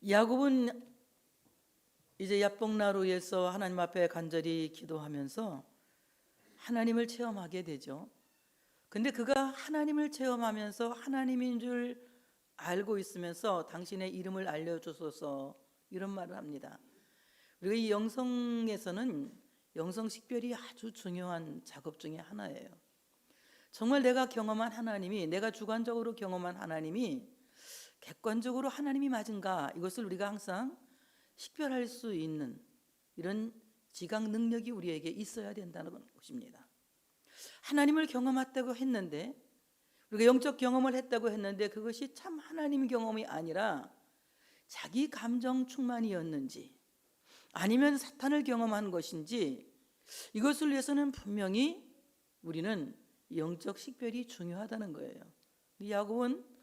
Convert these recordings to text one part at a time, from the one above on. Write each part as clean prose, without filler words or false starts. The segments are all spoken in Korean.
야곱은 이제 야복나루에서 하나님 앞에 간절히 기도하면서 하나님을 체험하게 되죠. 근데 그가 하나님을 체험하면서 하나님인 줄 알고 있으면서 당신의 이름을 알려주소서 이런 말을 합니다. 그리고 이 영성에서는 영성 식별이 아주 중요한 작업 중에 하나예요. 정말 내가 경험한 하나님이, 내가 주관적으로 경험한 하나님이 객관적으로 하나님이 맞은가, 이것을 우리가 항상 식별할 수 있는 이런 지각 능력이 우리에게 있어야 된다는 것입니다. 하나님을 경험했다고 했는데, 우리가 영적 경험을 했다고 했는데 그것이 참 하나님 경험이 아니라 자기 감정 충만이었는지 아니면 사탄을 경험한 것인지, 이것을 위해서는 분명히 우리는 영적 식별이 중요하다는 거예요. 야곱은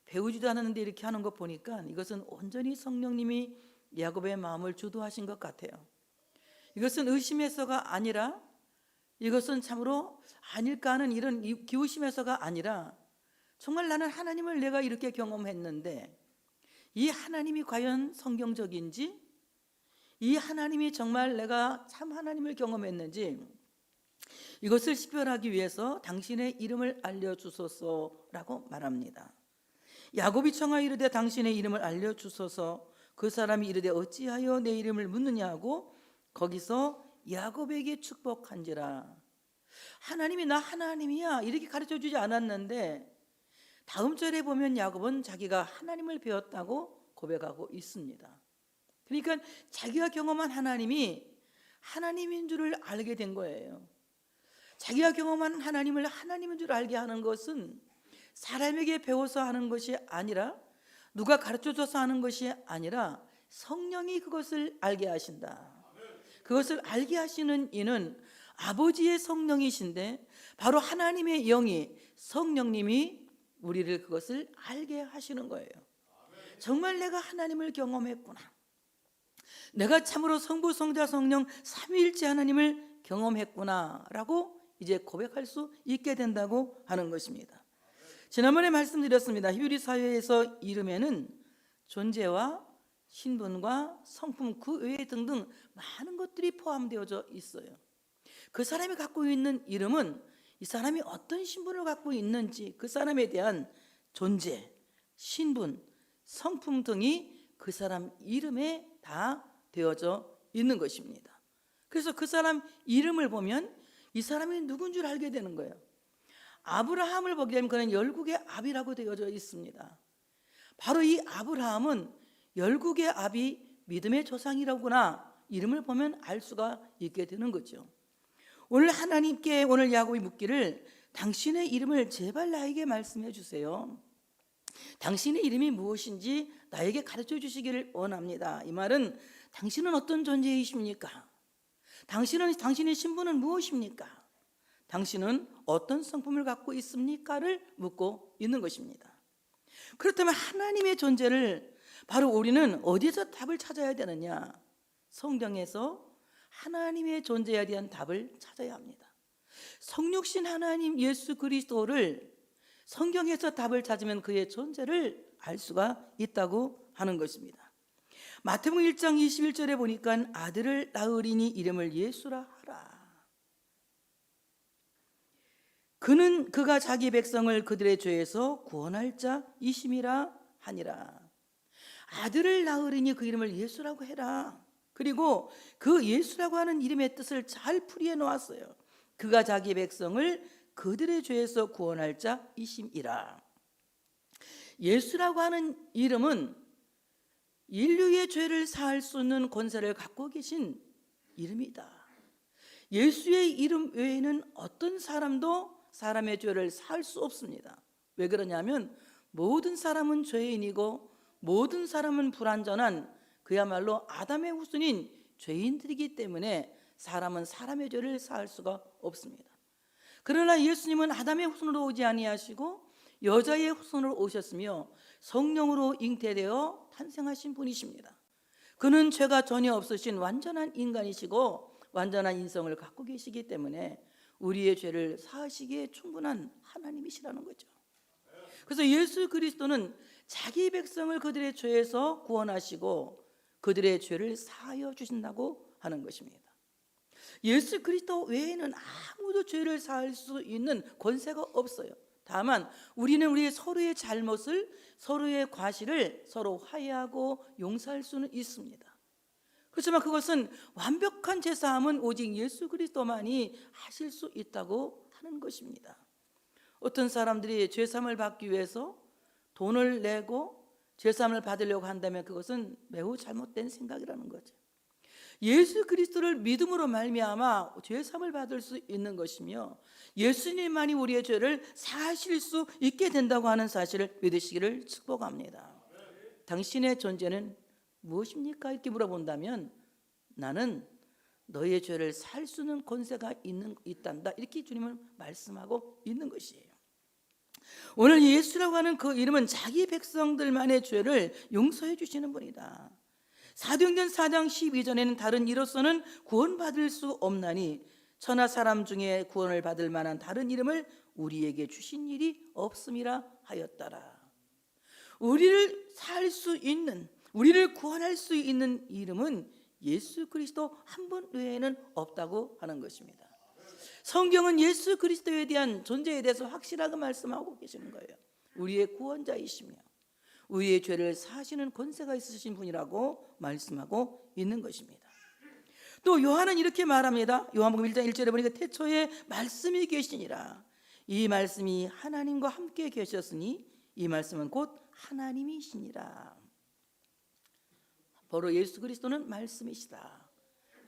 배우지도 않았는데 이렇게 하는 것 보니까 이것은 온전히 성령님이 야곱의 마음을 주도하신 것 같아요. 이것은 의심해서가 아니라, 이것은 참으로 아닐까 하는 이런 기우심에서가 아니라, 정말 나는 하나님을 내가 이렇게 경험했는데 이 하나님이 과연 성경적인지, 이 하나님이 정말 내가 참 하나님을 경험했는지, 이것을 식별하기 위해서 당신의 이름을 알려주소서라고 말합니다. 야곱이 청하여 이르되 당신의 이름을 알려주소서. 그 사람이 이르되 어찌하여 내 이름을 묻느냐고 거기서 야곱에게 축복한지라. 하나님이 나 하나님이야 이렇게 가르쳐주지 않았는데, 다음 절에 보면 야곱은 자기가 하나님을 배웠다고 고백하고 있습니다. 그러니까 자기가 경험한 하나님이 하나님인 줄을 알게 된 거예요. 자기가 경험한 하나님을 하나님인 줄 알게 하는 것은 사람에게 배워서 하는 것이 아니라, 누가 가르쳐줘서 하는 것이 아니라 성령이 그것을 알게 하신다. 그것을 알게 하시는 이는 아버지의 성령이신데 바로 하나님의 영이, 성령님이 우리를 그것을 알게 하시는 거예요. 정말 내가 하나님을 경험했구나, 내가 참으로 성부 성자 성령 삼위일체 하나님을 경험했구나 라고 이제 고백할 수 있게 된다고 하는 것입니다. 지난번에 말씀드렸습니다. 히브리 사회에서 이름에는 존재와 신분과 성품, 그 외에 등등 많은 것들이 포함되어져 있어요. 그 사람이 갖고 있는 이름은 이 사람이 어떤 신분을 갖고 있는지, 그 사람에 대한 존재, 신분, 성품 등이 그 사람 이름에 다 되어져 있는 것입니다. 그래서 그 사람 이름을 보면 이 사람이 누군 줄 알게 되는 거예요. 아브라함을 보게 되면 그는 열국의 아비라고 되어져 있습니다. 바로 이 아브라함은 열국의 아비, 믿음의 조상이라구나, 이름을 보면 알 수가 있게 되는 거죠. 오늘 하나님께 오늘 야곱이 묻기를 당신의 이름을 제발 나에게 말씀해 주세요. 당신의 이름이 무엇인지 나에게 가르쳐 주시기를 원합니다. 이 말은 당신은 어떤 존재이십니까? 당신의 신분은 무엇입니까? 당신은 어떤 성품을 갖고 있습니까?를 묻고 있는 것입니다. 그렇다면 하나님의 존재를 바로 우리는 어디서 답을 찾아야 되느냐? 성경에서 하나님의 존재에 대한 답을 찾아야 합니다. 성육신 하나님 예수 그리스도를 성경에서 답을 찾으면 그의 존재를 알 수가 있다고 하는 것입니다. 마태복음 1장 21절에 보니까 아들을 낳으리니 이름을 예수라 하라. 그는 그가 자기 백성을 그들의 죄에서 구원할 자이심이라 하니라. 아들을 낳으리니 그 이름을 예수라고 해라. 그리고 그 예수라고 하는 이름의 뜻을 잘 풀이해 놓았어요. 그가 자기 백성을 그들의 죄에서 구원할 자이심이라. 예수라고 하는 이름은 인류의 죄를 사할 수 있는 권세를 갖고 계신 이름이다. 예수의 이름 외에는 어떤 사람도 사람의 죄를 사할 수 없습니다. 왜 그러냐면 모든 사람은 죄인이고 모든 사람은 불완전한 그야말로 아담의 후손인 죄인들이기 때문에 사람은 사람의 죄를 사할 수가 없습니다. 그러나 예수님은 아담의 후손으로 오지 아니하시고 여자의 후손으로 오셨으며 성령으로 잉태되어 탄생하신 분이십니다. 그는 죄가 전혀 없으신 완전한 인간이시고 완전한 인성을 갖고 계시기 때문에 우리의 죄를 사하시기에 충분한 하나님이시라는 거죠. 그래서 예수 그리스도는 자기 백성을 그들의 죄에서 구원하시고 그들의 죄를 사하여 주신다고 하는 것입니다. 예수 그리스도 외에는 아무도 죄를 사할 수 있는 권세가 없어요. 다만 우리는 우리 서로의 잘못을, 서로의 과실을 서로 화해하고 용서할 수는 있습니다. 그렇지만 그것은 완벽한 죄사함은 오직 예수 그리스도만이 하실 수 있다고 하는 것입니다. 어떤 사람들이 죄사함을 받기 위해서 돈을 내고 죄사함을 받으려고 한다면 그것은 매우 잘못된 생각이라는 거죠. 예수 그리스도를 믿음으로 말미암아 죄사함을 받을 수 있는 것이며 예수님만이 우리의 죄를 사하실 수 있게 된다고 하는 사실을 믿으시기를 축복합니다. 당신의 존재는 무엇입니까? 이렇게 물어본다면 나는 너의 죄를 살 수 있는 권세가 있단다, 이렇게 주님은 말씀하고 있는 것이에요. 오늘 예수라고 하는 그 이름은 자기 백성들만의 죄를 용서해 주시는 분이다. 사도행전 4장 12절에는 다른 이로서는 구원받을 수 없나니 천하 사람 중에 구원을 받을 만한 다른 이름을 우리에게 주신 일이 없음이라 하였더라. 우리를 살 수 있는, 우리를 구원할 수 있는 이름은 예수 그리스도 한 분 외에는 없다고 하는 것입니다. 성경은 예수 그리스도에 대한 존재에 대해서 확실하게 말씀하고 계시는 거예요. 우리의 구원자이시며 우리의 죄를 사하시는 권세가 있으신 분이라고 말씀하고 있는 것입니다. 또 요한은 이렇게 말합니다. 요한복음 1장 1절에 보니까 태초에 말씀이 계시니라. 이 말씀이 하나님과 함께 계셨으니 이 말씀은 곧 하나님이시니라. 바로 예수 그리스도는 말씀이시다.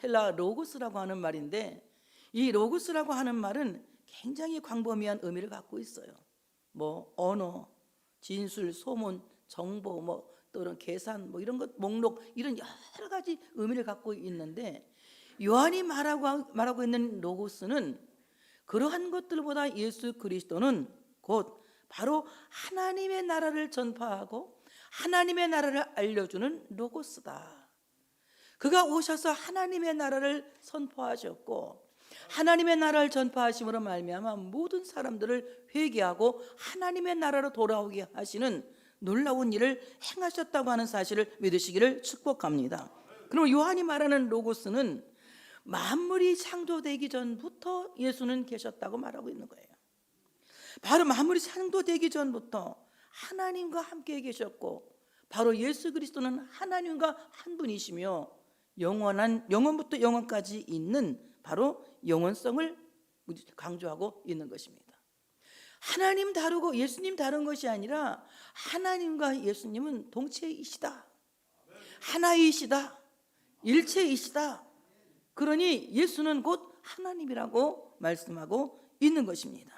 헬라 로고스라고 하는 말인데 이 로고스라고 하는 말은 굉장히 광범위한 의미를 갖고 있어요. 뭐 언어, 진술, 소문, 정보, 뭐 또는 계산, 뭐 이런 것, 목록, 이런 여러 가지 의미를 갖고 있는데 요한이 말하고 있는 로고스는 그러한 것들보다 예수 그리스도는 곧 바로 하나님의 나라를 전파하고 하나님의 나라를 알려주는 로고스다. 그가 오셔서 하나님의 나라를 선포하셨고 하나님의 나라를 전파하심으로 말미암아 모든 사람들을 회개하고 하나님의 나라로 돌아오게 하시는 놀라운 일을 행하셨다고 하는 사실을 믿으시기를 축복합니다. 그럼 요한이 말하는 로고스는 만물이 창조되기 전부터 예수는 계셨다고 말하고 있는 거예요. 바로 만물이 창조되기 전부터 하나님과 함께 계셨고 바로 예수 그리스도는 하나님과 한 분이시며 영원부터 영원까지 있는 바로 영원성을 강조하고 있는 것입니다. 하나님 다르고 예수님 다른 것이 아니라 하나님과 예수님은 동체이시다, 하나이시다, 일체이시다. 그러니 예수는 곧 하나님이라고 말씀하고 있는 것입니다.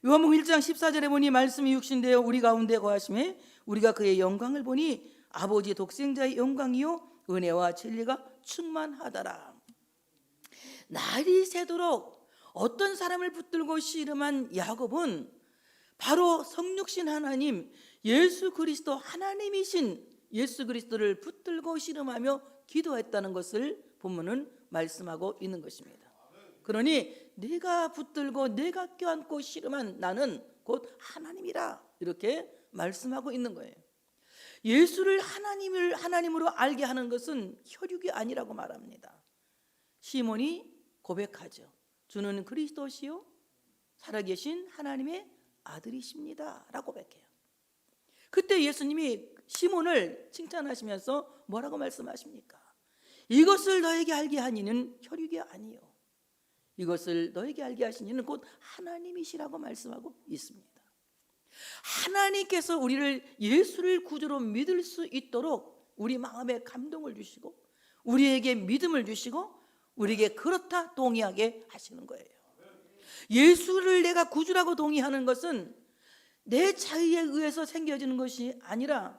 요한복음 1장 14절에 보니 말씀이 육신되어 우리 가운데 거하심에 우리가 그의 영광을 보니 아버지 독생자의 영광이요 은혜와 진리가 충만하더라. 날이 새도록 어떤 사람을 붙들고 씨름한 야곱은 바로 성육신 하나님 예수 그리스도 하나님이신 예수 그리스도를 붙들고 씨름하며 기도했다는 것을 본문은 말씀하고 있는 것입니다. 그러니 내가 붙들고 내가 껴안고 씨름한 나는 곧 하나님이라 이렇게 말씀하고 있는 거예요. 예수를 하나님으로 알게 하는 것은 혈육이 아니라고 말합니다. 시몬이 고백하죠. 주는 그리스도시요 살아계신 하나님의 아들이십니다 라고 고백해요. 그때 예수님이 시몬을 칭찬하시면서 뭐라고 말씀하십니까? 이것을 너에게 알게 한 이는 혈육이 아니요 이것을 너에게 알게 하신 이는 곧 하나님이시라고 말씀하고 있습니다. 하나님께서 우리를 예수를 구주로 믿을 수 있도록 우리 마음에 감동을 주시고 우리에게 믿음을 주시고 우리에게 그렇다 동의하게 하시는 거예요. 예수를 내가 구주라고 동의하는 것은 내 자의에 의해서 생겨지는 것이 아니라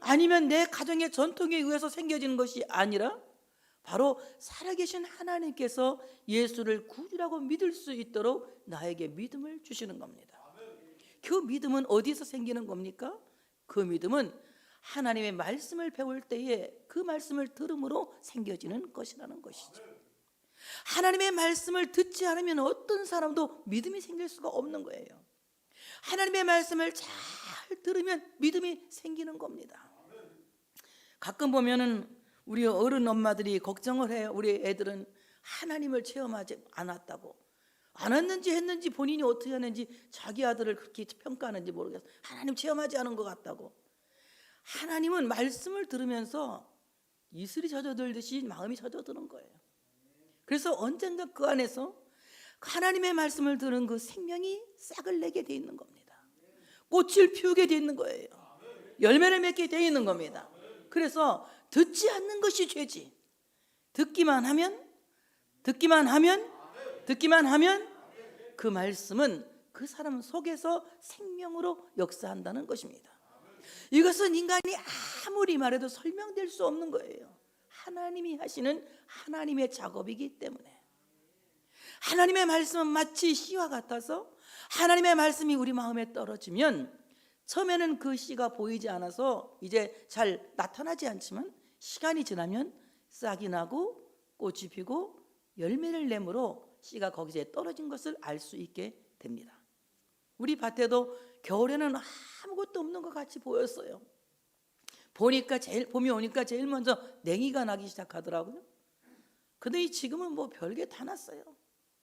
아니면 내 가정의 전통에 의해서 생겨지는 것이 아니라 바로 살아계신 하나님께서 예수를 구주라고 믿을 수 있도록 나에게 믿음을 주시는 겁니다. 그 믿음은 어디서 생기는 겁니까? 그 믿음은 하나님의 말씀을 배울 때에 그 말씀을 들음으로 생겨지는 것이라는 것이죠. 하나님의 말씀을 듣지 않으면 어떤 사람도 믿음이 생길 수가 없는 거예요. 하나님의 말씀을 잘 들으면 믿음이 생기는 겁니다. 가끔 보면은 우리 어른 엄마들이 걱정을 해요. 우리 애들은 하나님을 체험하지 않았다고. 안 했는지 했는지 본인이 어떻게 하는지 자기 아들을 그렇게 평가하는지 모르겠어요. 하나님 체험하지 않은 것 같다고. 하나님은 말씀을 들으면서 이슬이 젖어들듯이 마음이 젖어드는 거예요. 그래서 언젠가 그 안에서 하나님의 말씀을 들은 그 생명이 싹을 내게 돼 있는 겁니다. 꽃을 피우게 돼 있는 거예요. 열매를 맺게 돼 있는 겁니다. 그래서 듣지 않는 것이 죄지. 듣기만 하면 그 말씀은 그 사람 속에서 생명으로 역사한다는 것입니다. 이것은 인간이 아무리 말해도 설명될 수 없는 거예요. 하나님이 하시는 하나님의 작업이기 때문에. 하나님의 말씀은 마치 씨와 같아서 하나님의 말씀이 우리 마음에 떨어지면 처음에는 그 씨가 보이지 않아서 이제 잘 나타나지 않지만 시간이 지나면 싹이 나고 꽃이 피고 열매를 내므로 씨가 거기에 떨어진 것을 알 수 있게 됩니다. 우리 밭에도 겨울에는 아무것도 없는 것 같이 보였어요. 봄이 오니까 제일 먼저 냉이가 나기 시작하더라고요. 근데 지금은 뭐 별게 다 났어요.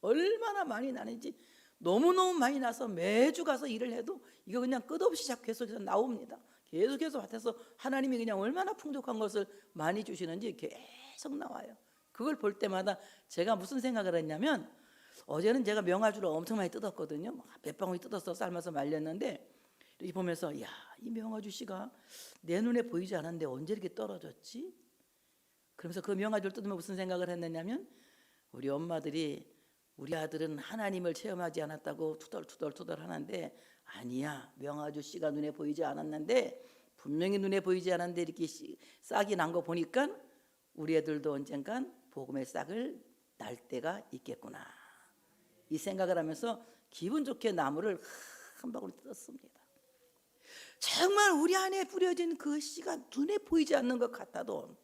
얼마나 많이 나는지 너무너무 많이 나서 매주 가서 일을 해도 이거 그냥 끝없이 계속해서 나옵니다. 계속해서 밭에서 하나님이 그냥 얼마나 풍족한 것을 많이 주시는지 계속 나와요. 그걸 볼 때마다 제가 무슨 생각을 했냐면, 어제는 제가 명아주를 엄청 많이 뜯었거든요. 몇 방울이 뜯어서 삶아서 말렸는데 이렇게 보면서 이 명아주 씨가 내 눈에 보이지 않았는데 언제 이렇게 떨어졌지? 그러면서 그 명아주를 뜯으면 무슨 생각을 했느냐면, 우리 엄마들이 우리 아들은 하나님을 체험하지 않았다고 투덜투덜 하는데, 아니야, 명아주 씨가 눈에 보이지 않았는데 분명히 눈에 보이지 않았는데 이렇게 싹이 난 거 보니까 우리 애들도 언젠간 복음의 싹을 날 때가 있겠구나, 이 생각을 하면서 기분 좋게 나무를 한 바구니 뜯었습니다. 정말 우리 안에 뿌려진 그 씨가 눈에 보이지 않는 것 같아도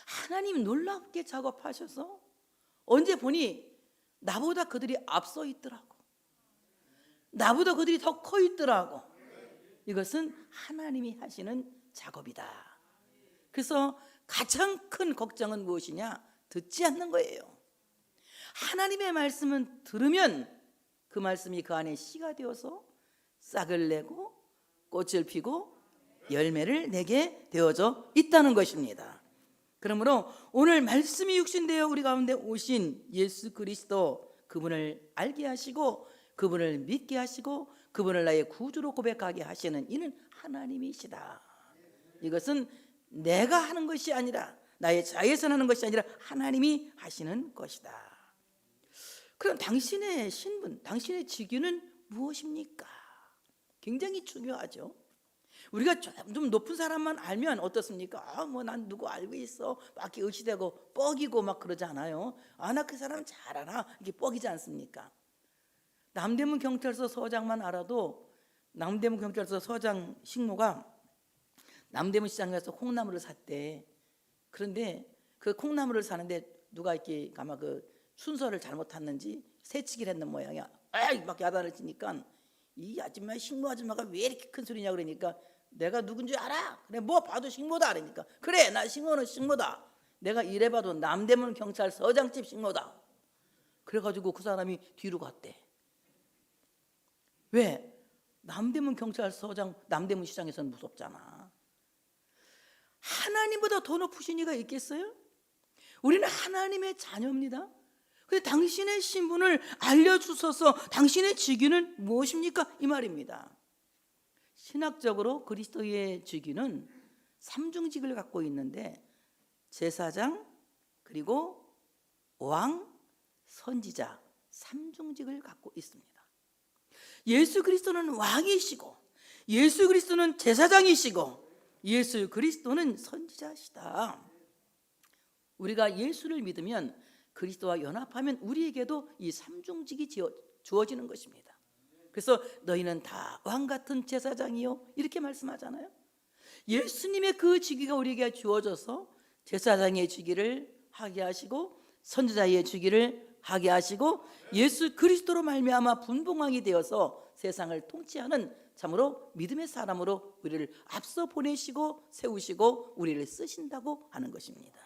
하나님 놀랍게 작업하셔서 언제 보니 나보다 그들이 앞서 있더라고. 나보다 그들이 더 커 있더라고. 이것은 하나님이 하시는 작업이다. 그래서 가장 큰 걱정은 무엇이냐? 듣지 않는 거예요. 하나님의 말씀은 들으면 그 말씀이 그 안에 씨가 되어서 싹을 내고 꽃을 피고 열매를 내게 되어져 있다는 것입니다. 그러므로 오늘 말씀이 육신되어 우리 가운데 오신 예수 그리스도, 그분을 알게 하시고 그분을 믿게 하시고 그분을 나의 구주로 고백하게 하시는 이는 하나님이시다. 이것은 내가 하는 것이 아니라, 나의 자에서 하는 것이 아니라 하나님이 하시는 것이다. 그럼 당신의 신분, 당신의 직위는 무엇입니까? 굉장히 중요하죠. 우리가 좀 높은 사람만 알면 어떻습니까? 뭐 난 누구 알고 있어, 막 이렇게 의시되고 뻐기고 막 그러지 않아요? 나 그 사람 잘 알아, 이렇게 뻐기지 않습니까? 남대문 경찰서 서장만 알아도, 남대문 경찰서 서장 식모가 남대문 시장에서 콩나물을 샀대. 그런데 그 콩나물을 사는데 누가 이렇게 아마 그 순서를 잘못 탔는지 새치기를 했는 모양이야. 막 야단을 치니까 이 아줌마, 식모 아줌마가 왜 이렇게 큰 소리냐 그러니까, 내가 누군지 알아? 그래, 뭐 봐도 식모다. 그러니까 그래, 나 식모는 식모다. 내가 이래봐도 남대문 경찰서장집 식모다. 그래가지고 그 사람이 뒤로 갔대. 왜? 남대문 경찰서장, 남대문 시장에서는 무섭잖아. 하나님보다 더 높으신 이가 있겠어요? 우리는 하나님의 자녀입니다. 근데 당신의 신분을 알려주셔서 당신의 직위는 무엇입니까? 이 말입니다. 신학적으로 그리스도의 직위는 삼중직을 갖고 있는데, 제사장, 그리고 왕, 선지자, 삼중직을 갖고 있습니다. 예수 그리스도는 왕이시고, 예수 그리스도는 제사장이시고, 예수 그리스도는 선지자시다. 우리가 예수를 믿으면, 그리스도와 연합하면 우리에게도 이 삼중직이 주어지는 것입니다. 그래서 너희는 다 왕같은 제사장이요, 이렇게 말씀하잖아요. 예수님의 그 직위가 우리에게 주어져서 제사장의 직위를 하게 하시고 선지자의 직위를 하게 하시고 예수 그리스도로 말미암아 분봉왕이 되어서 세상을 통치하는 참으로 믿음의 사람으로 우리를 앞서 보내시고 세우시고 우리를 쓰신다고 하는 것입니다.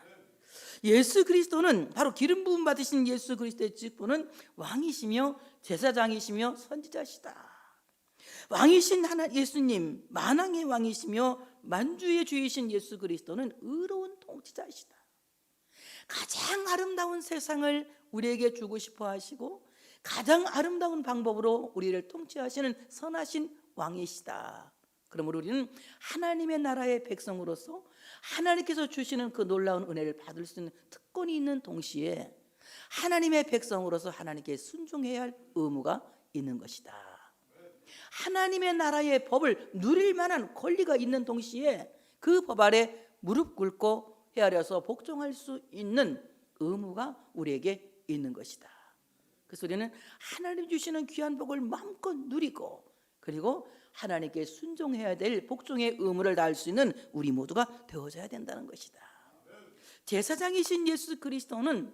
예수 그리스도는 바로 기름 부음 받으신 예수 그리스도의 직분은 왕이시며 제사장이시며 선지자시다. 왕이신 하나 예수님, 만왕의 왕이시며 만주의 주이신 예수 그리스도는 의로운 통치자이시다. 가장 아름다운 세상을 우리에게 주고 싶어 하시고 가장 아름다운 방법으로 우리를 통치하시는 선하신 왕이시다. 그러므로 우리는 하나님의 나라의 백성으로서 하나님께서 주시는 그 놀라운 은혜를 받을 수 있는 특권이 있는 동시에 하나님의 백성으로서 하나님께 순종해야 할 의무가 있는 것이다. 하나님의 나라의 법을 누릴 만한 권리가 있는 동시에 그 법 아래 무릎 꿇고 헤아려서 복종할 수 있는 의무가 우리에게 있는 것이다. 그래서 우리는 하나님 주시는 귀한 복을 마음껏 누리고 그리고 하나님께 순종해야 될 복종의 의무를 다할 수 있는 우리 모두가 되어져야 된다는 것이다. 제사장이신 예수 그리스도는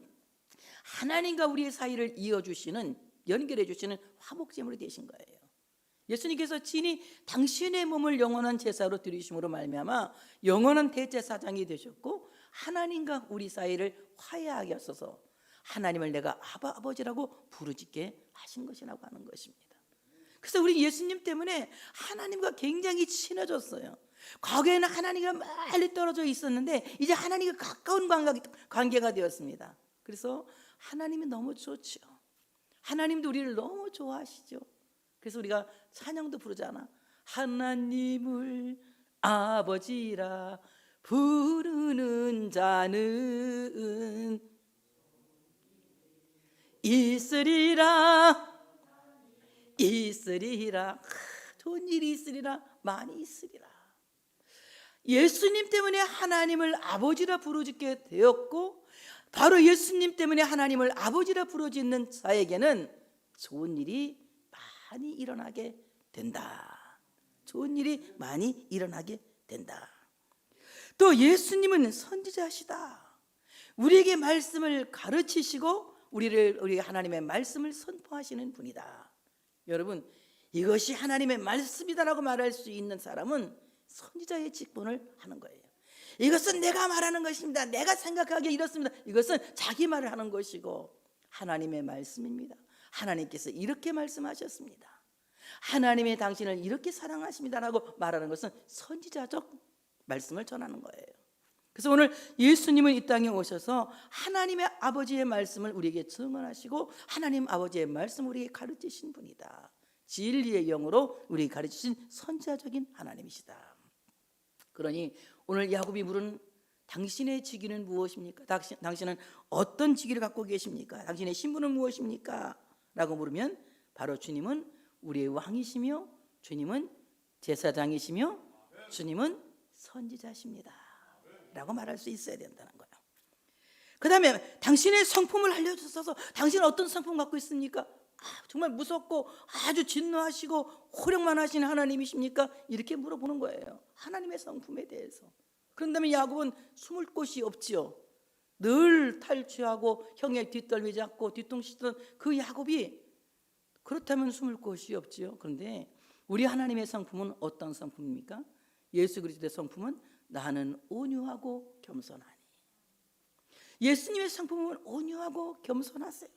하나님과 우리의 사이를 이어주시는 연결해 주시는 화목제물이 되신 거예요. 예수님께서 친히 당신의 몸을 영원한 제사로 드리심으로 말미암아 영원한 대제사장이 되셨고 하나님과 우리 사이를 화해하게 하셔서 하나님을 내가 아버지라고 부르짖게 하신 것이라고 하는 것입니다. 그래서 우리 예수님 때문에 하나님과 굉장히 친해졌어요. 과거에는 하나님과 멀리 떨어져 있었는데 이제 하나님과 가까운 관계가 되었습니다. 그래서 하나님이 너무 좋죠. 하나님도 우리를 너무 좋아하시죠. 그래서 우리가 찬양도 부르잖아. 하나님을 아버지라 부르는 자는 있으리라. 좋은 일이 있으리라. 많이 있으리라. 예수님 때문에 하나님을 아버지라 부르짖게 되었고 바로 예수님 때문에 하나님을 아버지라 부르짖는 자에게는 좋은 일이 많이 일어나게 된다. 좋은 일이 많이 일어나게 된다. 또 예수님은 선지자시다. 우리에게 말씀을 가르치시고 우리 하나님의 말씀을 선포하시는 분이다. 여러분, 이것이 하나님의 말씀이다라고 말할 수 있는 사람은 선지자의 직분을 하는 거예요. 이것은 내가 말하는 것입니다. 내가 생각하기에 이렇습니다. 이것은 자기 말을 하는 것이고 하나님의 말씀입니다. 하나님께서 이렇게 말씀하셨습니다. 하나님의 당신을 이렇게 사랑하십니다라고 말하는 것은 선지자적 말씀을 전하는 거예요. 그래서 오늘 예수님은 이 땅에 오셔서 하나님의 아버지의 말씀을 우리에게 증언하시고 하나님 아버지의 말씀을 우리에게 가르치신 분이다. 진리의 영으로 우리에게 가르치신 선지자적인 하나님이시다. 그러니 오늘 야곱이 물은 당신의 직위는 무엇입니까? 당신은 어떤 직위를 갖고 계십니까? 당신의 신분은 무엇입니까? 라고 물으면 바로 주님은 우리의 왕이시며 주님은 제사장이시며 주님은 선지자십니다 라고 말할 수 있어야 된다는 거예요. 그 다음에 당신의 성품을 알려주셔서 당신은 어떤 성품 갖고 있습니까? 정말 무섭고 아주 진노하시고 호령만 하시는 하나님이십니까? 이렇게 물어보는 거예요. 하나님의 성품에 대해서. 그런다면 야곱은 숨을 곳이 없지요. 늘 탈취하고 형의 뒷덜미 잡고 뒤통수던 그 야곱이 그렇다면 숨을 곳이 없지요. 그런데 우리 하나님의 성품은 어떤 성품입니까? 예수 그리스도의 성품은 나는 온유하고 겸손하니. 예수님의 성품은 온유하고 겸손하세요.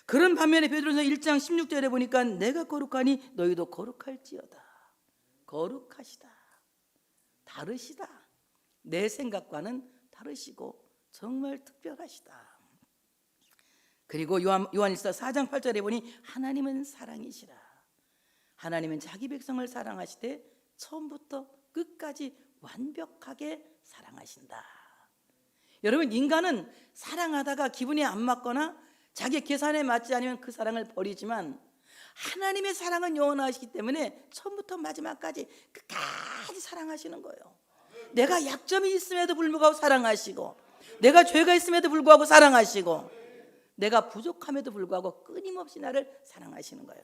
그런 반면에 베드로전서 1장 16절에 보니까 내가 거룩하니 너희도 거룩할지어다. 거룩하시다. 다르시다. 내 생각과는 다르시고 정말 특별하시다. 그리고 요한일서 4장 8절에 보니 하나님은 사랑이시라. 하나님은 자기 백성을 사랑하시되 처음부터 끝까지 완벽하게 사랑하신다. 여러분, 인간은 사랑하다가 기분이 안 맞거나 자기 계산에 맞지 않으면 그 사랑을 버리지만 하나님의 사랑은 영원하시기 때문에 처음부터 마지막까지 끝까지 사랑하시는 거예요. 내가 약점이 있음에도 불구하고 사랑하시고 내가 죄가 있음에도 불구하고 사랑하시고 내가 부족함에도 불구하고 끊임없이 나를 사랑하시는 거예요.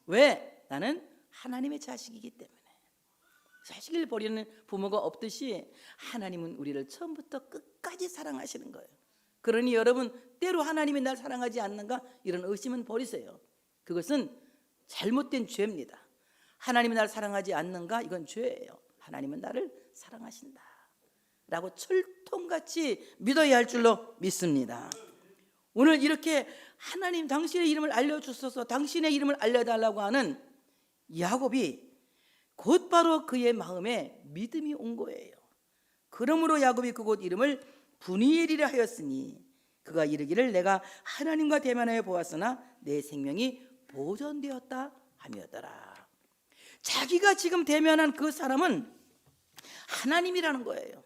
왜? 나는 하나님의 자식이기 때문에. 자식을 버리는 부모가 없듯이 하나님은 우리를 처음부터 끝까지 사랑하시는 거예요. 그러니 여러분, 때로 하나님이 날 사랑하지 않는가? 이런 의심은 버리세요. 그것은 잘못된 죄입니다. 하나님이 나를 사랑하지 않는가? 이건 죄예요. 하나님은 나를 사랑하신다 라고 철통같이 믿어야 할 줄로 믿습니다. 오늘 이렇게 하나님 당신의 이름을 알려주셔서 당신의 이름을 알려달라고 하는 야곱이 곧바로 그의 마음에 믿음이 온 거예요. 그러므로 야곱이 그곳 이름을 브니엘이라 하였으니 그가 이르기를 내가 하나님과 대면하여 보았으나 내 생명이 보존되었다 하며더라. 자기가 지금 대면한 그 사람은 하나님이라는 거예요.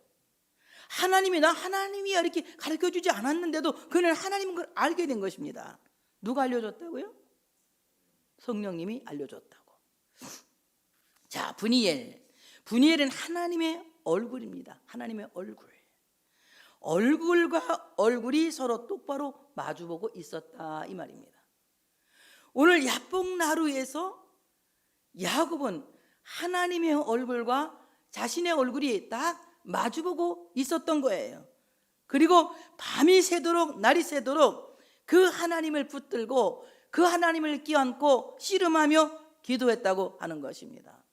하나님이야 이렇게 가르쳐주지 않았는데도 그는 하나님인 걸 알게 된 것입니다. 누가 알려줬다고요? 성령님이 알려줬다고. 자, 브니엘은 하나님의 얼굴입니다. 하나님의 얼굴. 얼굴과 얼굴이 서로 똑바로 마주보고 있었다 이 말입니다. 오늘 야복나루에서 야곱은 하나님의 얼굴과 자신의 얼굴이 딱 마주보고 있었던 거예요. 그리고 밤이 새도록 날이 새도록 그 하나님을 붙들고 그 하나님을 끼안고 씨름하며 기도했다고 하는 것입니다.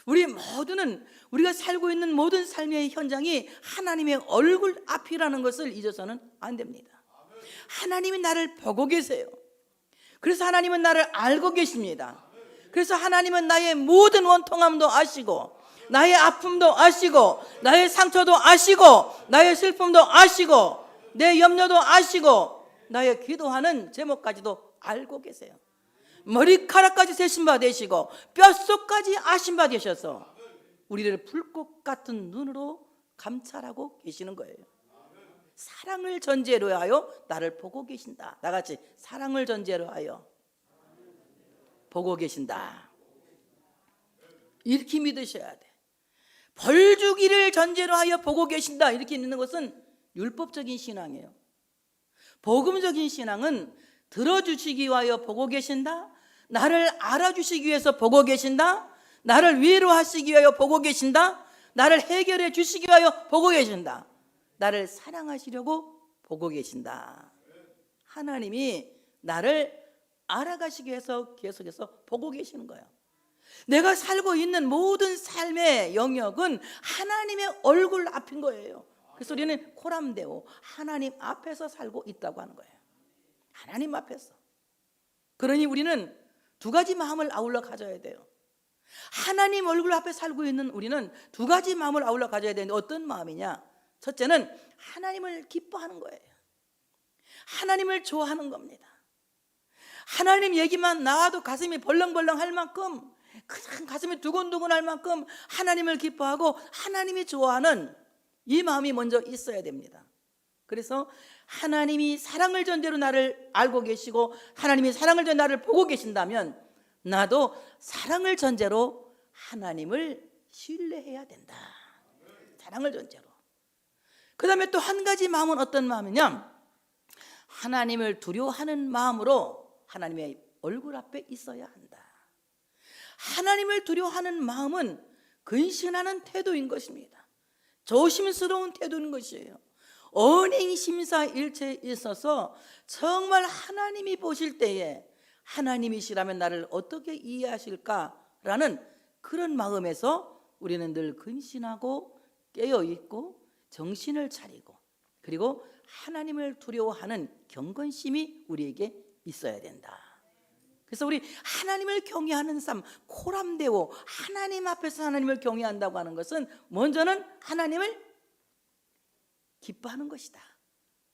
우리 모두는 우리가 살고 있는 모든 삶의 현장이 하나님의 얼굴 앞이라는 것을 잊어서는 안 됩니다. 하나님이 나를 보고 계세요. 그래서 하나님은 나를 알고 계십니다. 그래서 하나님은 나의 모든 원통함도 아시고 나의 아픔도 아시고 나의 상처도 아시고 나의 슬픔도 아시고 내 염려도 아시고 나의 기도하는 제목까지도 알고 계세요. 머리카락까지 세신 바 되시고 뼛속까지 아신 바 되셔서 우리를 불꽃 같은 눈으로 감찰하고 계시는 거예요. 사랑을 전제로 하여 나를 보고 계신다. 나같이 사랑을 전제로 하여 보고 계신다. 이렇게 믿으셔야 돼. 벌 주기를 전제로 하여 보고 계신다 이렇게 믿는 것은 율법적인 신앙이에요. 복음적인 신앙은 들어주시기 위하여 보고 계신다, 나를 알아주시기 위해서 보고 계신다, 나를 위로하시기 위하여 보고 계신다, 나를 해결해 주시기 위하여 보고 계신다, 나를 사랑하시려고 보고 계신다. 하나님이 나를 알아가시기 위해서 계속해서 보고 계시는 거예요. 내가 살고 있는 모든 삶의 영역은 하나님의 얼굴 앞인 거예요. 그래서 우리는 코람데오 하나님 앞에서 살고 있다고 하는 거예요. 하나님 앞에서. 그러니 우리는 두 가지 마음을 아울러 가져야 돼요. 하나님 얼굴 앞에 살고 있는 우리는 두 가지 마음을 아울러 가져야 되는데 어떤 마음이냐? 첫째는 하나님을 기뻐하는 거예요. 하나님을 좋아하는 겁니다. 하나님 얘기만 나와도 가슴이 벌렁벌렁 할 만큼, 그냥 가슴이 두근두근 할 만큼 하나님을 기뻐하고 하나님이 좋아하는 이 마음이 먼저 있어야 됩니다. 그래서 하나님이 사랑을 전제로 나를 알고 계시고 하나님이 사랑을 전제로 나를 보고 계신다면 나도 사랑을 전제로 하나님을 신뢰해야 된다. 사랑을 전제로. 그 다음에 또 한 가지 마음은 어떤 마음이냐? 하나님을 두려워하는 마음으로 하나님의 얼굴 앞에 있어야 한다. 하나님을 두려워하는 마음은 근신하는 태도인 것입니다. 조심스러운 태도인 것이에요. 언행 심사 일체에 있어서 정말 하나님이 보실 때에 하나님이시라면 나를 어떻게 이해하실까라는 그런 마음에서 우리는 늘 근신하고 깨어있고 정신을 차리고 그리고 하나님을 두려워하는 경건심이 우리에게 있어야 된다. 그래서 우리 하나님을 경외하는 삶, 코람데오 하나님 앞에서 하나님을 경외한다고 하는 것은 먼저는 하나님을 기뻐하는 것이다.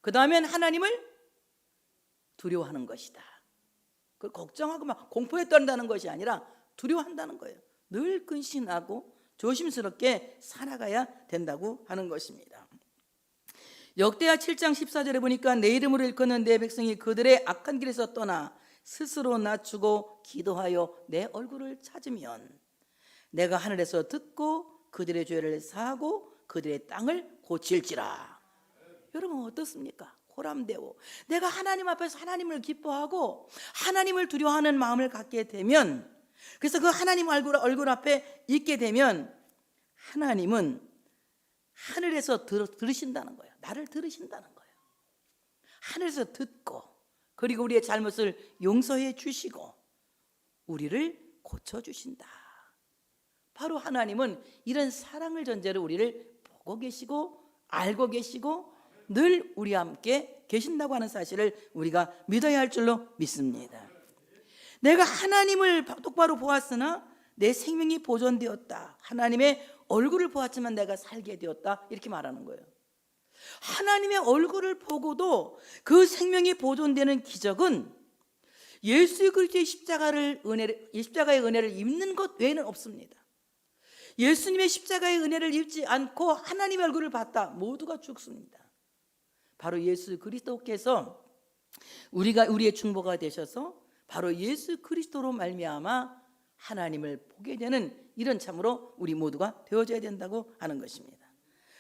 그 다음엔 하나님을 두려워하는 것이다. 그걸 걱정하고 막 공포에 떨다는 것이 아니라 두려워한다는 거예요. 늘 근신하고 조심스럽게 살아가야 된다고 하는 것입니다. 역대하 7장 14절에 보니까 내 이름으로 일컫는 내 백성이 그들의 악한 길에서 떠나 스스로 낮추고 기도하여 내 얼굴을 찾으면 내가 하늘에서 듣고 그들의 죄를 사하고 그들의 땅을 고칠지라. 여러분 어떻습니까? 코람데오. 내가 하나님 앞에서 하나님을 기뻐하고 하나님을 두려워하는 마음을 갖게 되면, 그래서 그 하나님 얼굴 앞에 있게 되면 하나님은 하늘에서 들으신다는 거예요. 나를 들으신다는 거예요. 하늘에서 듣고 그리고 우리의 잘못을 용서해 주시고 우리를 고쳐주신다. 바로 하나님은 이런 사랑을 전제로 우리를 보고 계시고 알고 계시고 늘 우리와 함께 계신다고 하는 사실을 우리가 믿어야 할 줄로 믿습니다. 내가 하나님을 똑바로 보았으나 내 생명이 보존되었다. 하나님의 얼굴을 보았지만 내가 살게 되었다. 이렇게 말하는 거예요. 하나님의 얼굴을 보고도 그 생명이 보존되는 기적은 예수 그리스도의 십자가의 은혜를 입는 것 외에는 없습니다. 예수님의 십자가의 은혜를 입지 않고 하나님의 얼굴을 봤다. 모두가 죽습니다. 바로 예수 그리스도께서 우리의 중보가 되셔서 바로 예수 그리스도로 말미암아 하나님을 보게 되는 이런 참으로 우리 모두가 되어져야 된다고 하는 것입니다.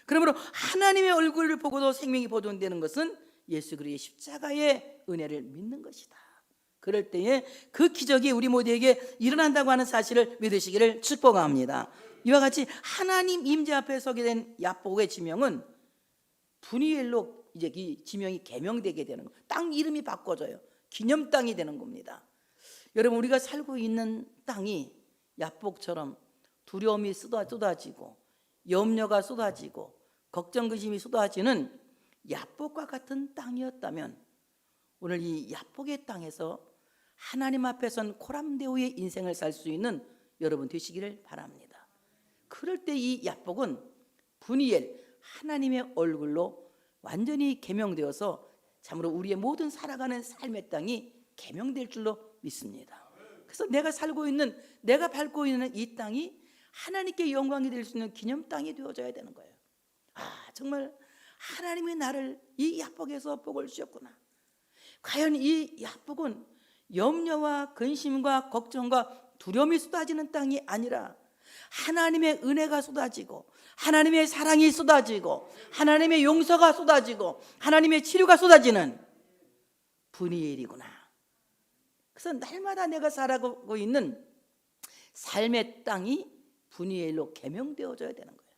그러므로 하나님의 얼굴을 보고도 생명이 보존되는 것은 예수 그리스도의 십자가의 은혜를 믿는 것이다. 그럴 때에 그 기적이 우리 모두에게 일어난다고 하는 사실을 믿으시기를 축복합니다. 이와 같이 하나님 임재 앞에 서게 된 야복의 지명은 분이엘로 이제 이 지명이 개명되게 되는 거예요. 땅 이름이 바꿔져요. 기념 땅이 되는 겁니다. 여러분, 우리가 살고 있는 땅이 야복처럼 두려움이 쏟아지고 염려가 쏟아지고 걱정 근심이 쏟아지는 야복과 같은 땅이었다면 오늘 이 야복의 땅에서 하나님 앞에 선 코람데오의 인생을 살 수 있는 여러분 되시기를 바랍니다. 그럴 때 이 야복은 분이엘 하나님의 얼굴로 완전히 개명되어서 참으로 우리의 모든 살아가는 삶의 땅이 개명될 줄로 믿습니다. 그래서 내가 살고 있는, 내가 밟고 있는 이 땅이 하나님께 영광이 될 수 있는 기념 땅이 되어져야 되는 거예요. 정말 하나님이 나를 이 야복에서 복을 주셨구나. 과연 이 야복은 염려와 근심과 걱정과 두려움이 쏟아지는 땅이 아니라 하나님의 은혜가 쏟아지고 하나님의 사랑이 쏟아지고 하나님의 용서가 쏟아지고 하나님의 치료가 쏟아지는 분이엘이구나. 그래서 날마다 내가 살아가고 있는 삶의 땅이 분이엘로 개명되어져야 되는 거예요.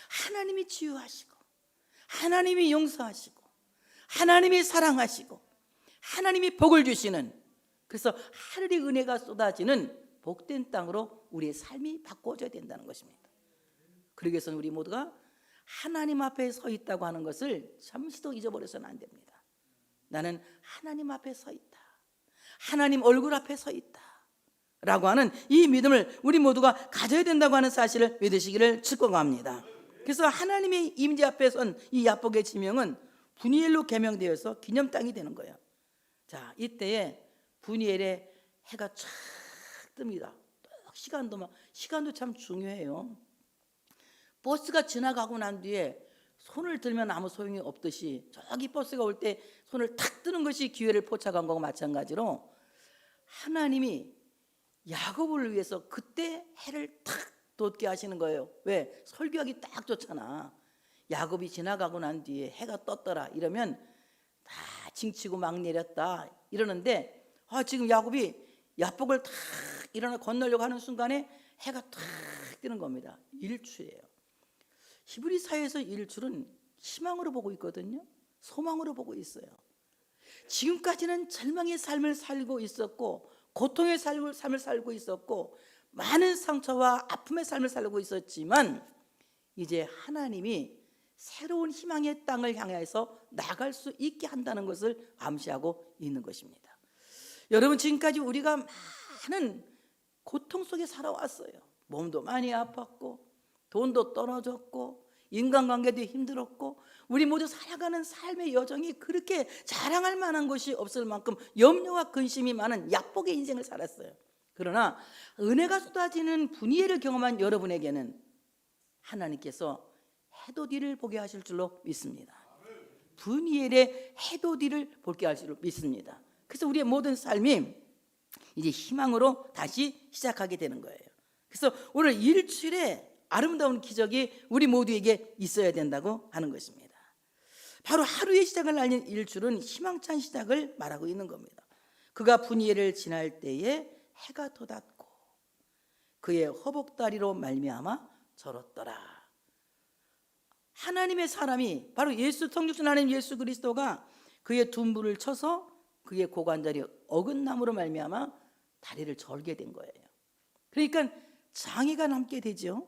하나님이 치유하시고 하나님이 용서하시고 하나님이 사랑하시고 하나님이 복을 주시는, 그래서 하늘의 은혜가 쏟아지는 복된 땅으로 우리의 삶이 바꿔져야 된다는 것입니다. 그러기 위해서는 우리 모두가 하나님 앞에 서 있다고 하는 것을 잠시도 잊어버려서는 안 됩니다. 나는 하나님 앞에 서 있다, 하나님 얼굴 앞에 서 있다 라고 하는 이 믿음을 우리 모두가 가져야 된다고 하는 사실을 믿으시기를 축복합니다. 그래서 하나님의 임재 앞에 선 이 야복의 지명은 분이엘로 개명되어서 기념 땅이 되는 거예요. 자, 이때에 분이엘의 해가 쫙 뜹니다. 시간도 참 중요해요. 버스가 지나가고 난 뒤에 손을 들면 아무 소용이 없듯이 저기 버스가 올 때 손을 탁 뜨는 것이 기회를 포착한 거고 마찬가지로 하나님이 야곱을 위해서 그때 해를 탁 돋게 하시는 거예요. 왜? 설교하기 딱 좋잖아. 야곱이 지나가고 난 뒤에 해가 떴더라 이러면 다 징치고 막 내렸다 이러는데 지금 야곱이 야복을 탁 일어나 건너려고 하는 순간에 해가 탁 뜨는 겁니다. 일출이에요. 히브리 사회에서 일출은 희망으로 보고 있거든요. 소망으로 보고 있어요. 지금까지는 절망의 삶을 살고 있었고 고통의 삶을 살고 있었고 많은 상처와 아픔의 삶을 살고 있었지만 이제 하나님이 새로운 희망의 땅을 향해서 나갈 수 있게 한다는 것을 암시하고 있는 것입니다. 여러분, 지금까지 우리가 많은 고통 속에 살아왔어요. 몸도 많이 아팠고 돈도 떨어졌고 인간관계도 힘들었고 우리 모두 살아가는 삶의 여정이 그렇게 자랑할 만한 것이 없을 만큼 염려와 근심이 많은 야복의 인생을 살았어요. 그러나 은혜가 쏟아지는 분이엘을 경험한 여러분에게는 하나님께서 해돋이를 보게 하실 줄로 믿습니다. 분이엘의 해돋이를 보게 하실 줄로 믿습니다. 그래서 우리의 모든 삶이 이제 희망으로 다시 시작하게 되는 거예요. 그래서 오늘 일출에 아름다운 기적이 우리 모두에게 있어야 된다고 하는 것입니다. 바로 하루의 시작을 알린 일출은 희망찬 시작을 말하고 있는 겁니다. 그가 분이엘을 지날 때에 해가 돋았고 그의 허복다리로 말미암아 절었더라. 하나님의 사람이 바로 성육신 하나님 예수 그리스도가 그의 둔부를 쳐서 그의 고관절이 어긋남으로 말미암아 다리를 절게 된 거예요. 그러니까 장애가 남게 되죠.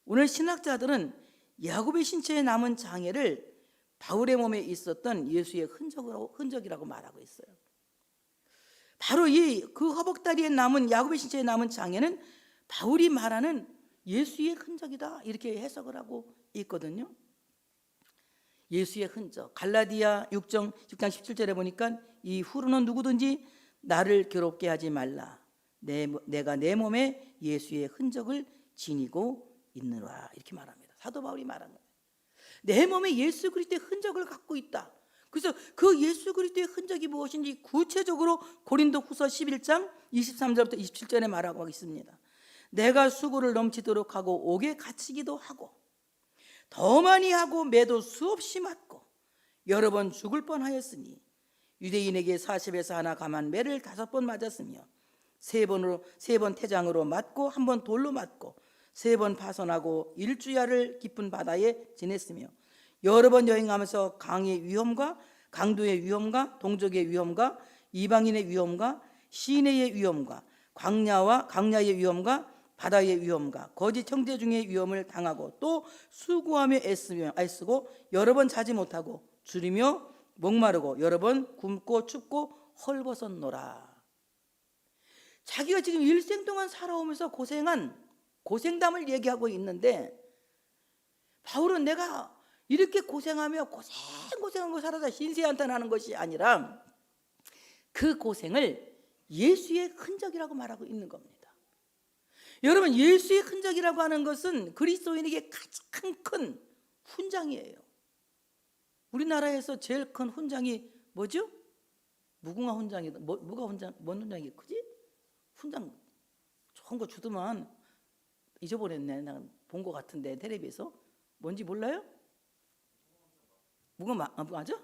오늘 신학자들은 야곱의 신체에 남은 장애를 바울의 몸에 있었던 예수의 흔적이라고 말하고 있어요. 바로 그 허벅다리에 남은 야곱의 신체에 남은 장애는 바울이 말하는 예수의 흔적이다, 이렇게 해석을 하고 있거든요. 예수의 흔적. 갈라디아 6장 17절에 보니까 이후로는 누구든지 나를 괴롭게 하지 말라. 내가 내 몸에 예수의 흔적을 지니고 있느라, 이렇게 말합니다. 사도 바울이 말한 거예요. 내 몸에 예수 그리스도의 흔적을 갖고 있다. 그래서 그 예수 그리스도의 흔적이 무엇인지 구체적으로 고린도후서 11장 23절부터 27절에 말하고 있습니다. 내가 수고를 넘치도록 하고 옥에 갇히기도 하고 더 많이 하고 매도 수없이 맞고 여러 번 죽을 뻔하였으니 유대인에게 40에서 하나 감한 매를 5번 맞았으며 3번 태장으로 맞고 1번 돌로 맞고 3번 파손하고 일주야를 깊은 바다에 지냈으며 여러 번 여행하면서 강의 위험과 강도의 위험과 동족의 위험과 이방인의 위험과 시내의 위험과 광야의 위험과 바다의 위험과 거짓 형제 중의 위험을 당하고 또 수고하며 애쓰고 여러 번 자지 못하고 줄이며 목마르고 여러 번 굶고 춥고 헐벗었노라. 자기가 지금 일생 동안 살아오면서 고생한 고생담을 얘기하고 있는데, 바울은 내가 이렇게 고생하며 고생하고 살아서 신세한탄하는 것이 아니라 그 고생을 예수의 흔적이라고 말하고 있는 겁니다. 여러분, 예수의 흔적이라고 하는 것은 그리스도인에게 가장 큰 훈장이에요. 우리나라에서 제일 큰 훈장이 뭐죠? 무궁화 훈장이다. 뭔 훈장이 크지? 훈장 좋은 거 주더만 잊어버렸네. 난 본 거 같은데 텔레비에서. 뭔지 몰라요? 맞아?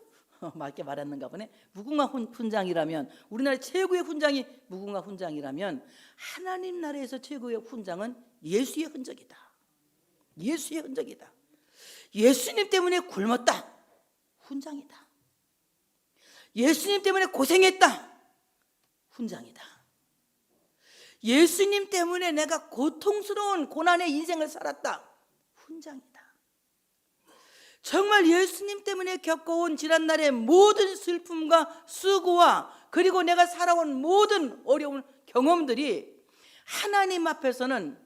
맞게 말했는가 보네. 무궁화 훈장이라면, 우리나라 최고의 훈장이 무궁화 훈장이라면 하나님 나라에서 최고의 훈장은 예수의 흔적이다. 예수의 흔적이다. 예수님 때문에 굶었다. 훈장이다. 예수님 때문에 고생했다. 훈장이다. 예수님 때문에 내가 고통스러운 고난의 인생을 살았다. 훈장이다. 정말 예수님 때문에 겪어온 지난날의 모든 슬픔과 수고와 그리고 내가 살아온 모든 어려운 경험들이 하나님 앞에서는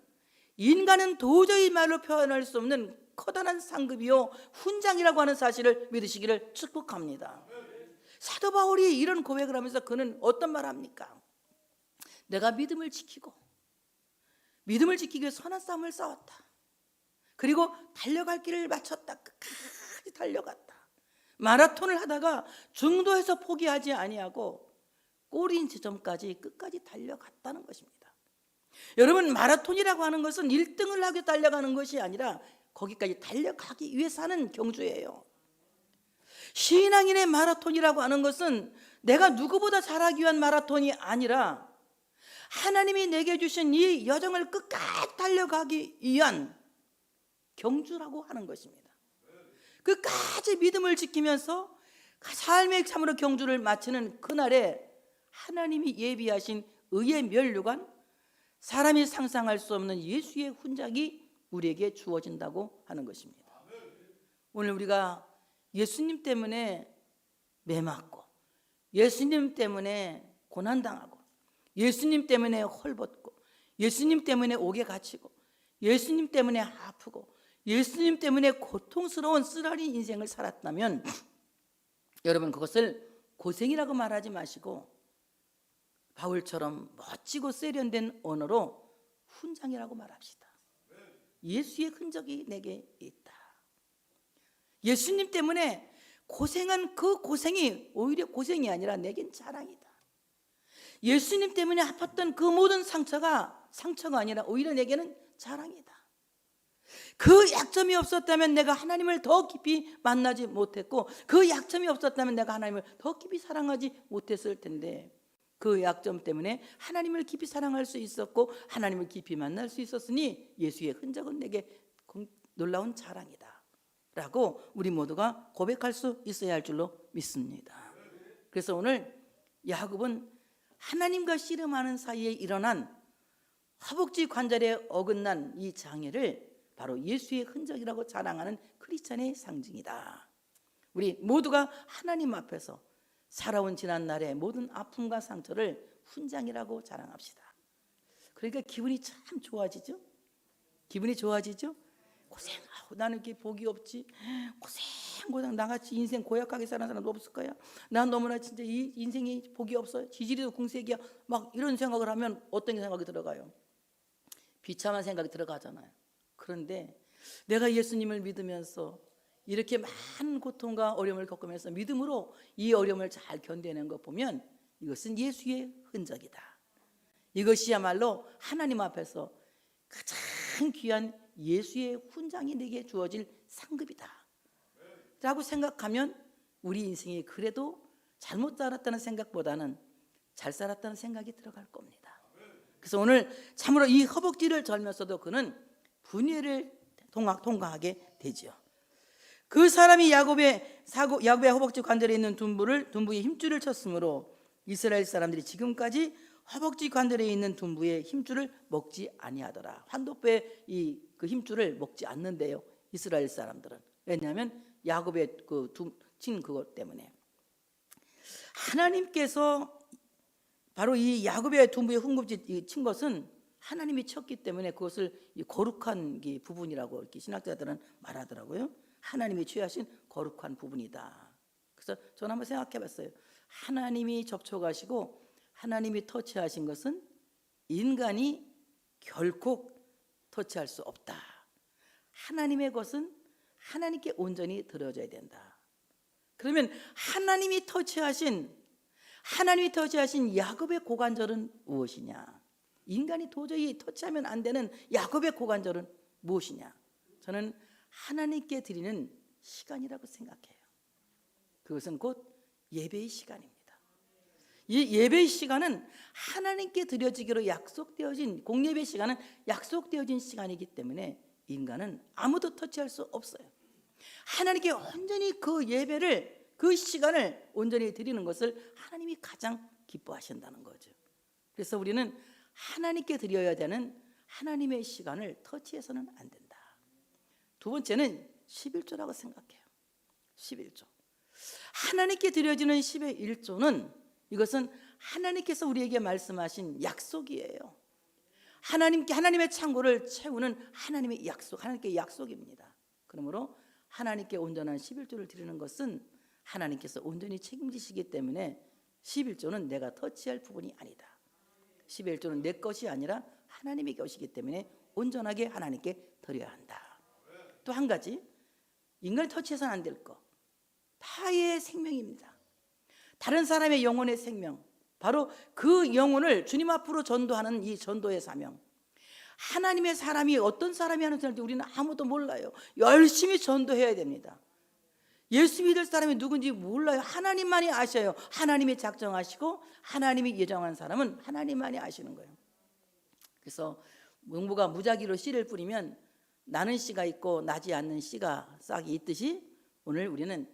인간은 도저히 말로 표현할 수 없는 커다란 상급이요 훈장이라고 하는 사실을 믿으시기를 축복합니다. 사도 바울이 이런 고백을 하면서 그는 어떤 말을 합니까? 내가 믿음을 지키기 위해 선한 싸움을 싸웠다. 그리고 달려갈 길을 마쳤다. 끝까지 달려갔다. 마라톤을 하다가 중도에서 포기하지 아니하고 골인 지점까지 끝까지 달려갔다는 것입니다. 여러분, 마라톤이라고 하는 것은 1등을 하게 달려가는 것이 아니라 거기까지 달려가기 위해서 하는 경주예요. 신앙인의 마라톤이라고 하는 것은 내가 누구보다 잘하기 위한 마라톤이 아니라 하나님이 내게 주신 이 여정을 끝까지 달려가기 위한 경주라고 하는 것입니다. 끝까지 믿음을 지키면서 삶의 참으로 경주를 마치는 그날에 하나님이 예비하신 의의 면류관, 사람이 상상할 수 없는 예수의 훈장이 우리에게 주어진다고 하는 것입니다. 오늘 우리가 예수님 때문에 매맞고 예수님 때문에 고난당하고 예수님 때문에 헐벗고 예수님 때문에 옥에 갇히고 예수님 때문에 아프고 예수님 때문에 고통스러운 쓰라린 인생을 살았다면 여러분, 그것을 고생이라고 말하지 마시고 바울처럼 멋지고 세련된 언어로 훈장이라고 말합시다. 예수의 흔적이 내게 있다. 예수님 때문에 고생한 그 고생이 오히려 고생이 아니라 내겐 자랑이다. 예수님 때문에 아팠던 그 모든 상처가 아니라 오히려 내게는 자랑이다. 그 약점이 없었다면 내가 하나님을 더 깊이 만나지 못했고, 그 약점이 없었다면 내가 하나님을 더 깊이 사랑하지 못했을 텐데, 그 약점 때문에 하나님을 깊이 사랑할 수 있었고 하나님을 깊이 만날 수 있었으니 예수의 흔적은 내게 놀라운 자랑이다 라고 우리 모두가 고백할 수 있어야 할 줄로 믿습니다. 그래서 오늘 야곱은 하나님과 씨름하는 사이에 일어난 허벅지 관절에 어긋난 이 장애를 바로 예수의 흔적이라고 자랑하는 크리스찬의 상징이다. 우리 모두가 하나님 앞에서 살아온 지난 날의 모든 아픔과 상처를 훈장이라고 자랑합시다. 그러니까 기분이 참 좋아지죠. 기분이 좋아지죠. 나는 이렇게 복이 없지. 고생 나같이 인생 고약하게 사는 사람도 없을 거야. 난 너무나 진짜 이 인생이 복이 없어요. 지지리도 궁색이야. 막 이런 생각을 하면 어떤 생각이 들어가요? 비참한 생각이 들어가잖아요. 그런데 내가 예수님을 믿으면서 이렇게 많은 고통과 어려움을 겪으면서 믿음으로 이 어려움을 잘 견뎌낸 것 보면 이것은 예수의 흔적이다. 이것이야말로 하나님 앞에서 가장 귀한 예수의 훈장이 내게 주어질 상급이다 라고 생각하면 우리 인생이 그래도 잘못 살았다는 생각보다는 잘 살았다는 생각이 들어갈 겁니다. 그래서 오늘 참으로 이 허벅지를 절면서도 그는 분예를 통과하게 되죠. 그 사람이 야곱의 허벅지 관절에 있는 둔부에 힘줄을 쳤으므로 이스라엘 사람들이 지금까지 허벅지 관절에 있는 둔부의 힘줄을 먹지 아니하더라. 환도뼈의 그 힘줄을 먹지 않는데요, 이스라엘 사람들은. 왜냐하면 야곱의 친 그것 때문에. 하나님께서 바로 이 야곱의 둔부의 흉급지 친 것은 하나님이 쳤기 때문에 그것을 거룩한 부분이라고 이렇게 신학자들은 말하더라고요. 하나님이 취하신 거룩한 부분이다. 그래서 저는 한번 생각해봤어요. 하나님이 접촉하시고 하나님이 터치하신 것은 인간이 결코 터치할 수 없다. 하나님의 것은 하나님께 온전히 드려져야 된다. 그러면 하나님이 터치하신 야곱의 고관절은 무엇이냐? 인간이 도저히 터치하면 안 되는 야곱의 고관절은 무엇이냐? 저는 하나님께 드리는 시간이라고 생각해요. 그것은 곧 예배의 시간입니다. 이 예배의 시간은 하나님께 드려지기로 약속되어진, 공예배 시간은 약속되어진 시간이기 때문에 인간은 아무도 터치할 수 없어요. 하나님께 온전히 그 예배를, 그 시간을 온전히 드리는 것을 하나님이 가장 기뻐하신다는 거죠. 그래서 우리는 하나님께 드려야 되는 하나님의 시간을 터치해서는 안 된다. 두 번째는 11조라고 생각해요. 11조. 하나님께 드려지는 11조는 이것은 하나님께서 우리에게 말씀하신 약속이에요. 하나님의 창고를 채우는 하나님의 약속, 하나님께 약속입니다. 그러므로 하나님께 온전한 11조를 드리는 것은 하나님께서 온전히 책임지시기 때문에 11조는 내가 터치할 부분이 아니다. 11조는 내 것이 아니라 하나님의 것이기 때문에 온전하게 하나님께 드려야 한다. 또 한 가지, 인간이 터치해서는 안 될 것, 타의 생명입니다. 다른 사람의 영혼의 생명, 바로 그 영혼을 주님 앞으로 전도하는 이 전도의 사명. 하나님의 사람이 어떤 사람이 하는 사람인지 우리는 아무도 몰라요. 열심히 전도해야 됩니다. 예수 믿을 사람이 누군지 몰라요. 하나님만이 아셔요. 하나님이 작정하시고 하나님이 예정한 사람은 하나님만이 아시는 거예요. 그래서 농부가 무작위로 씨를 뿌리면 나는 씨가 있고 나지 않는 씨가 싹이 있듯이 오늘 우리는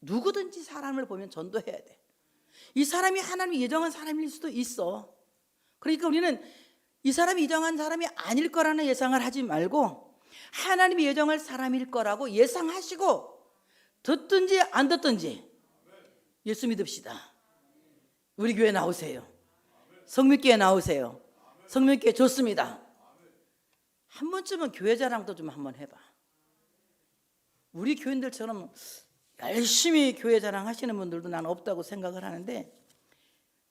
누구든지 사람을 보면 전도해야 돼. 이 사람이 하나님이 예정한 사람일 수도 있어. 그러니까 우리는 이 사람이 예정한 사람이 아닐 거라는 예상을 하지 말고 하나님이 예정할 사람일 거라고 예상하시고 듣든지 안 듣든지 예수 믿읍시다. 우리 교회 나오세요. 성민교회 나오세요. 성민교회 좋습니다. 한 번쯤은 교회 자랑도 좀 한번 해봐. 우리 교인들처럼 열심히 교회 자랑 하시는 분들도 난 없다고 생각을 하는데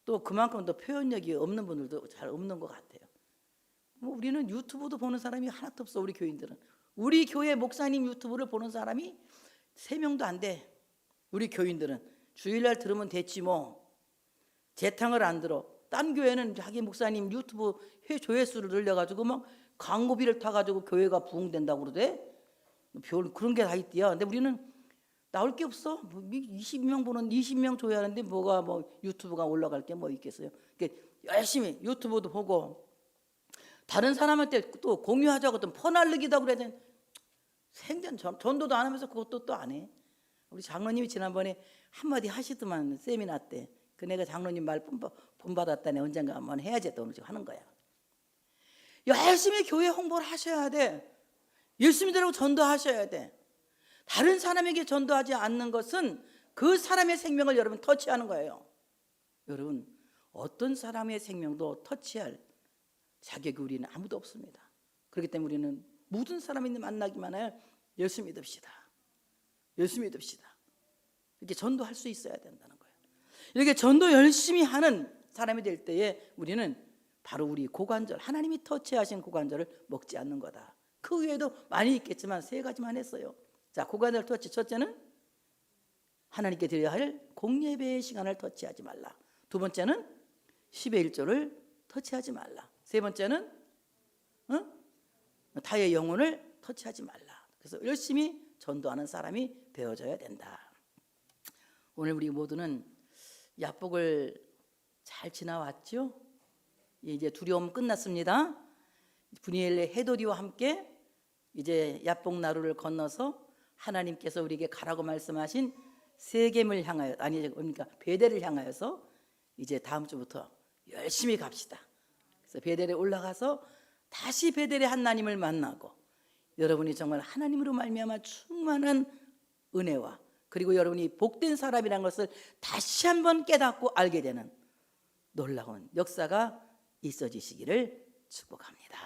또 그만큼 또 표현력이 없는 분들도 잘 없는 것 같아요. 우리는 유튜브도 보는 사람이 하나도 없어. 우리 교인들은 우리 교회 목사님 유튜브를 보는 사람이 3명도 안 돼. 우리 교인들은 주일날 들으면 됐지 뭐. 재탕을 안 들어. 딴 교회는 자기 목사님 유튜브 조회수를 늘려가지고 막 광고비를 타가지고 교회가 부흥된다고 그러대. 별 그런 게 다 있대요. 근데 우리는 나올 게 없어. 20명 보는 20명 조회하는데 뭐가 유튜브가 올라갈 게 뭐 있겠어요. 그러니까 열심히 유튜브도 보고 다른 사람한테 또 공유하자고 또 퍼날르기다 그래야 돼. 생전 전도도 안 하면서 그것도 또 안 해. 우리 장로님이 지난번에 한마디 하시더만 세미나 때. 그 내가 장로님 말 본받았다네. 언젠가 한번 해야지 또 하는 거야. 열심히 교회 홍보를 하셔야 돼. 예수 믿으라고 전도하셔야 돼. 다른 사람에게 전도하지 않는 것은 그 사람의 생명을 여러분 터치하는 거예요. 여러분, 어떤 사람의 생명도 터치할 자격이 우리는 아무도 없습니다. 그렇기 때문에 우리는 모든 사람이 만나기만 해요. 예수 믿읍시다. 예수 믿읍시다. 이렇게 전도할 수 있어야 된다는 거예요. 이렇게 전도 열심히 하는 사람이 될 때에 우리는 바로 우리 고관절, 하나님이 터치하신 고관절을 먹지 않는 거다. 그 외에도 많이 있겠지만 세 가지만 했어요. 자, 고관절 터치. 첫째는 하나님께 드려야 할 공예배의 시간을 터치하지 말라. 두 번째는 10의 1조를 터치하지 말라. 세 번째는 타의 영혼을 터치하지 말라. 그래서 열심히 전도하는 사람이 되어져야 된다. 오늘 우리 모두는 야복을 잘 지나왔죠? 이제 두려움 끝났습니다. 브니엘의 헤도리와 함께 이제 야복 나루를 건너서 하나님께서 우리에게 가라고 말씀하신 세겜을 향하여, 아니 그러니까 베델을 향하여서 이제 다음 주부터 열심히 갑시다. 그래서 베델에 올라가서 다시 베델의 하나님을 만나고 여러분이 정말 하나님으로 말미암아 충만한 은혜와 그리고 여러분이 복된 사람이라는 것을 다시 한번 깨닫고 알게 되는 놀라운 역사가 있어지시기를 축복합니다.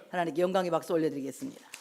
하나님께 영광의 박수 올려드리겠습니다.